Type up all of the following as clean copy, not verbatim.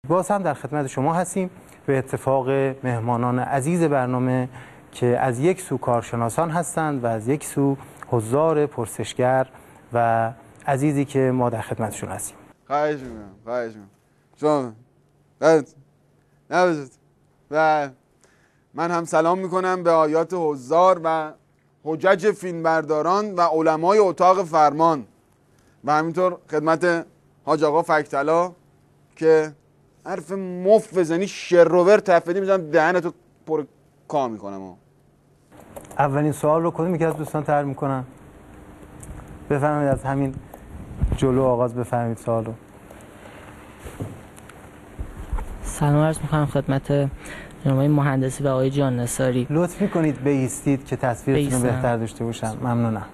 باز هم در خدمت شما هستیم به اتفاق مهمانان عزیز برنامه که از یک سو کارشناسان هستند و از یک سو حضار پرسشگر و عزیزی که ما در خدمتشون هستیم. خواهش میکنم شما نبزید و من هم سلام میکنم به آیات حضار و حجج فیلمبرداران و علمای اتاق فرمان و همینطور خدمت حاج آقا فکتلا که حرف مف بزنی شروور تفدی میزنم دهنتو پر کار میکنم. اولین سوال رو کدوم یکی از دوستان طرح میکنن؟ بفرمایید از همین جلو آغاز بفرمایید سوال رو. سلام عرض میکنم خدمت جناب مهندسی و آقای جان نثاری. لطف میکنید بایستید که تصویرتون رو بهتر داشته باشم. ممنونم.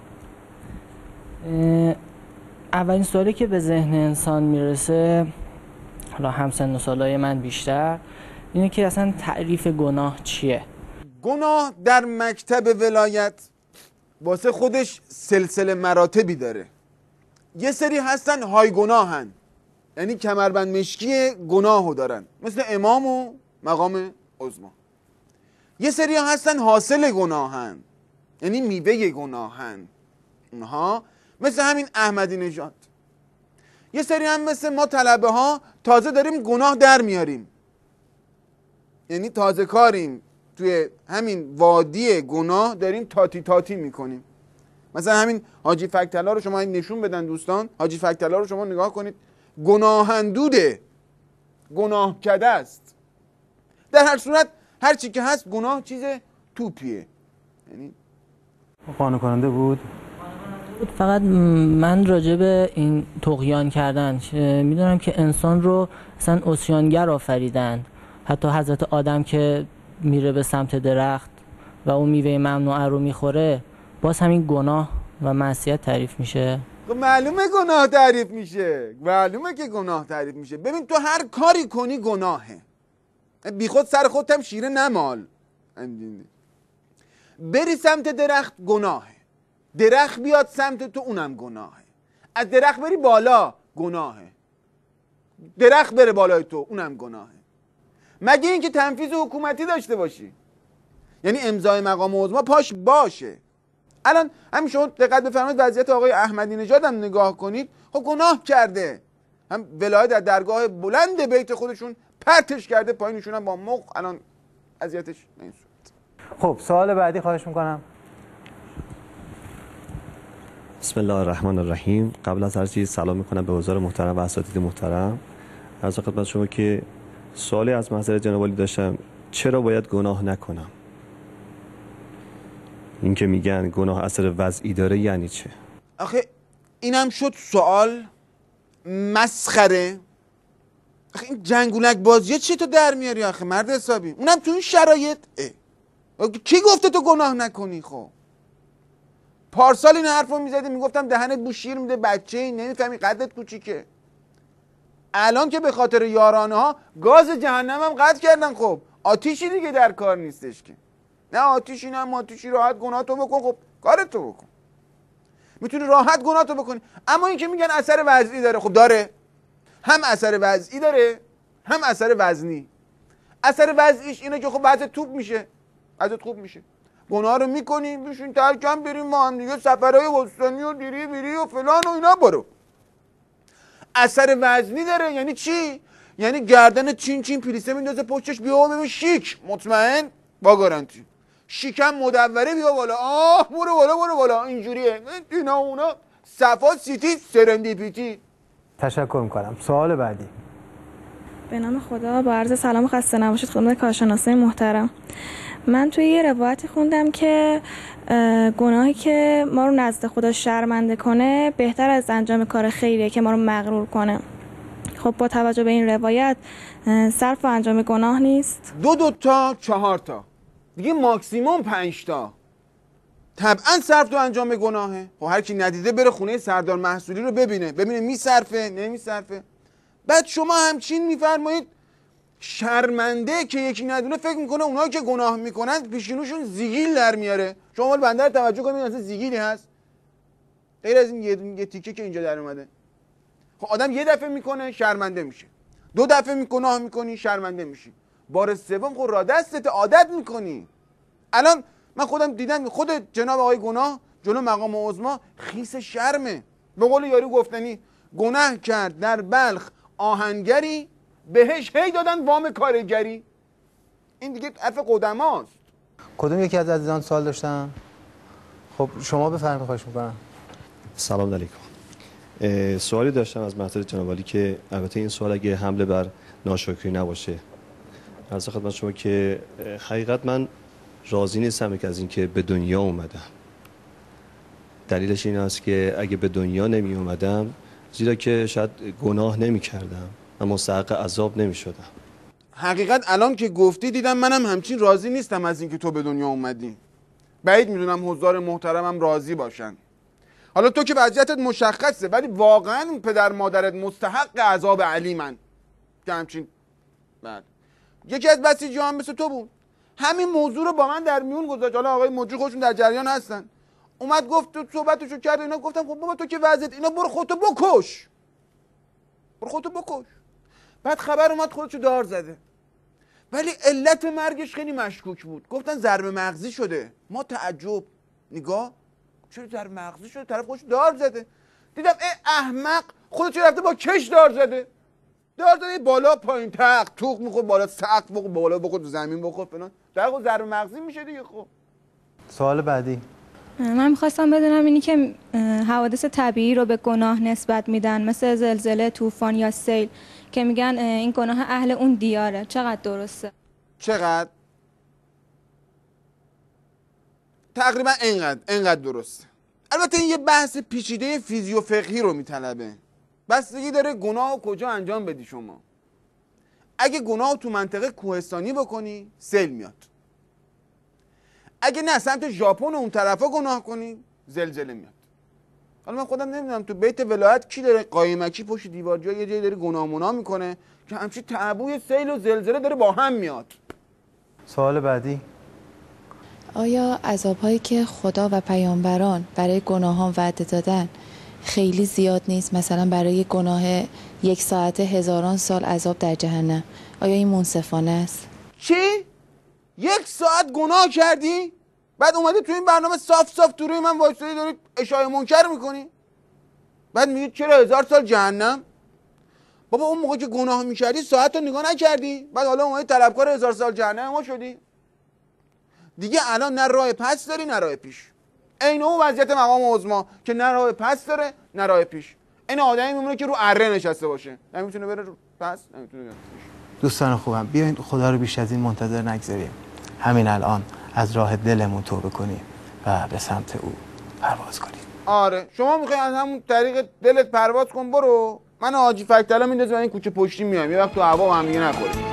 اولین سوالی که به ذهن انسان میرسه، حالا همسن و سالای من بیشتر، اینه که اصلا تعریف گناه چیه؟ گناه در مکتب ولایت واسه خودش سلسله مراتبی داره. یه سری هستن های گناهن، یعنی کمربند مشکی گناهو دارن، مثل امام و مقام عظما. یه سری هستن حاصل گناهن، یعنی میوه گناهن، اونها مثل همین احمدی نژاد. یه سری هم مثل ما طلبه ها تازه داریم گناه در میاریم، یعنی تازه کاریم توی همین وادی گناه داریم تاتی تاتی میکنیم. مثلا همین حاجی فکتلا رو شما نشون بدن دوستان، حاجی فکتلا رو شما نگاه کنید، گناهندوده، گناه کده است. در هر صورت هر چی که هست گناه چیز توپیه، یعنی قانع کننده بود. فقط من راجع به این طغیان کردن میدونم که انسان رو اصلا عصیانگر آفریدن. حتی حضرت آدم که میره به سمت درخت و اون میوه ممنوعه رو میخوره، باز همین گناه و معصیت تعریف میشه. خب معلومه گناه تعریف میشه، معلومه که گناه تعریف میشه. ببین تو هر کاری کنی گناهه، بی خود سر خودت هم شیره نمال. بری سمت درخت گناهه، درخت بیاد سمت تو اونم گناهه، از درخت بری بالا گناهه، درخت بره بالای تو اونم گناهه، مگه اینکه تنفیذ حکومتی داشته باشی، یعنی امضای مقام عظما پاش باشه. الان همین شما دقت بفرمایید وضعیت آقای احمدی نژاد هم نگاه کنید، خب گناه کرده، هم ولایت در درگاه بلند بیت خودشون پرتش کرده پایینشون هم با مخ الان اذیتش این صورت. خب سوال بعدی خواهش میکنم. بسم الله الرحمن الرحیم. قبل از هر چیز سلام میکنم به حضار محترم و اساتید محترم. عرض خدمت شما که سوالی از محضر جناب عالی داشتم، چرا باید گناه نکنم؟ این که میگن گناه اثر وضعی داره یعنی چه؟ آخه اینم شد سوال مسخره. آخه این جنگولک بازیه چی تو در میاری آخه مرد حسابی؟ اونم تو این شرایط. کی گفته تو گناه نکنی؟ خب پارسال این حرفو میزدی میگفتم دهنت بو شیر میده بچه‌ای نمیفهمی قدت کوچیکه. الان که به خاطر یارانه ها گاز جهنم هم قطع کردن، خب آتیشی دیگه در کار نیستش که. نه آتیشی نه آتیشی، راحت گناهتو بکن، خب کارتو بکن، میتونی راحت گناهتو بکنی. اما این که میگن اثر وضعی داره، خب داره، هم اثر وضعی داره هم اثر وزنی. اثر وضعیش اینه که خب وضعت توپ میشه، وضعت خوب میشه، گناه رو میکنی بشین ترکم بریم ما هم دیگه سفرهای وستانی و دیری بیری و فلان و اینا برو. اثر وزنی داره، یعنی چی؟ یعنی گردن چین چین پلیسه میندازه پشتش، بیا ببین شیک، مطمئن با گارانتی، شیکم مدوره بیا بالا، برو بالا برو بالا، اینجوریه اینا اونا، صفا سیتی سرندیپیتی. تشکر میکنم. سوال بعدی. به نام خدا، با عرض سلام و خسته نباشید خدمت کارشناسای محترم. من توی یه روایتی خوندم که گناهی که ما رو نزد خدا شرمنده کنه بهتر از انجام کار خیریه که ما رو مغرور کنه. خب با توجه به این روایت صرف و انجام گناه نیست؟ دو تا 4 تا دیگه ماکسیموم 5 تا طبعا صرف و انجام گناهه. خب هر کی ندیده بره خونه سردار محصولی رو ببینه میصرفه نمیصرفه. بعد شما همچین میفرمایید شرمنده که یکی ندونه فکر میکنه اونایی که گناه میکنن پیشونشون زیگیل در میاره. شما بنده رو توجه کنید اصلا زیگیلی هست غیر از این یه تیکه که اینجا در اومده. خب آدم یه دفعه میکنه شرمنده میشه، 2 دفعه گناه میکنی شرمنده میشی، بار سوم خود را دستت عادت میکنی. الان من خودم دیدم خود جناب آقای گناه جلو مقام عظما خیس شرمه. به قول یارو گفتنی گناه کرد در بلخ آهنگری، بهش هی دادن وام کارگری. این دیگه حرف قدماست. کدوم یکی از عزیزان سوال داشتن؟ خب شما بفرمایید، خواهش میکنم. سلام علیکم. سوالی داشتم از محضر جناب عالی که البته این سوال اگه حمله بر ناشکری نباشه، عرض خدمت شما که حقیقت من راضی نیستم که از اینکه به دنیا اومدم. دلیلش این است که اگه به دنیا نمی اومدم، زیرا که شاید گناه نمی کردم و مستحق عذاب نمی شدم. حقیقت الان که گفتی دیدم منم همچین راضی نیستم از اینکه تو به دنیا اومدی. بعید میدونم حضار محترمم راضی باشن. حالا تو که وضعیتت مشخصه، ولی واقعا پدر مادرت مستحق عذاب علیمن که همچین. بعد یکی از بسیجیان مثل تو بود، همین موضوع رو با من در میون گذاشت. حالا آقای مجری خودشون در جریان هستن، اومد گفت تو صحبتشو کرد اینا. گفتم خب بابا تو که وضعیت اینا، برو خودتو بکش، برو خودتو بکش. بعد خبر اومد خودشو دار زده، ولی علت مرگش خیلی مشکوک بود. گفتن ضربه مغزی شده. ما تعجب، نگاه چرا ضربه مغزی شده؟ طرف خودشو دار زده. دیدم احمق خودش رفته با کش دار زده. دار زده بالا پایین، تق توق میخورد، بالا سقف بخورد، بالا بخورد، زمین بخورد فلان. در خود ضربه مغزی میشه دیگه. خب سوال بعدی. من میخواستم بدونم اینی که حوادث طبیعی رو به گناه نسبت میدن، مثل زلزله، طوفان یا سیل، که میگن این گناه اهل اون دیاره، چقدر درسته؟ چقدر؟ تقریبا اینقدر درسته. البته این یه بحث پیچیده فیزیوفقهی رو میطلبه. بستگی داره گناه کجا انجام بدی شما. اگه گناه تو منطقه کوهستانی بکنی سیل میاد. اگه نه سمت ژاپن و اون طرفا گناه کنی زلزله میاد. حالا من خودم نمیدونم تو بیت ولایت کی داره قایمکی پشت دیوار جای یه جایی داره گناه منا میکنه که همچین تعبوی سیل و زلزله داره با هم میاد. سوال بعدی. آیا عذاب‌هایی که خدا و پیامبران برای گناهان وعده دادن خیلی زیاد نیست؟ مثلا برای گناه 1 ساعته 1000 سال عذاب در جهنم، آیا این منصفانه است؟ چی؟ 1 ساعت گناه کردی؟ بعد اومدی تو این برنامه صاف تو روی من وایسادی داری اشاعه منکر میکنی؟ بعد میگی چرا 1000 سال جهنم؟ بابا اون موقع که گناه میکردی ساعت رو نگاه نکردی؟ بعد حالا اومدی طلبکار 1000 سال جهنم ما شدی؟ دیگه الان نه راه پس داری نه راه پیش. عین اون وضعیت مقام عظما که نه راه پس داره نه راه پیش. این آدمی میمونه که رو اره نشسته باشه، نمیتونه بره رو پس، نمیتونه بره پیش. دوستان خوبم، بیاین خدا رو بیش از این منتظر نگذاریم. همین الان از راه دلمون توبه کنیم و به سمت او پرواز کنیم. آره شما میخوای از همون طریق دلت پرواز کن، برو. من حاجی فکتلا میندازم این کوچه پشتی میام، یه وقت تو هوا هم دیگه نخوریم.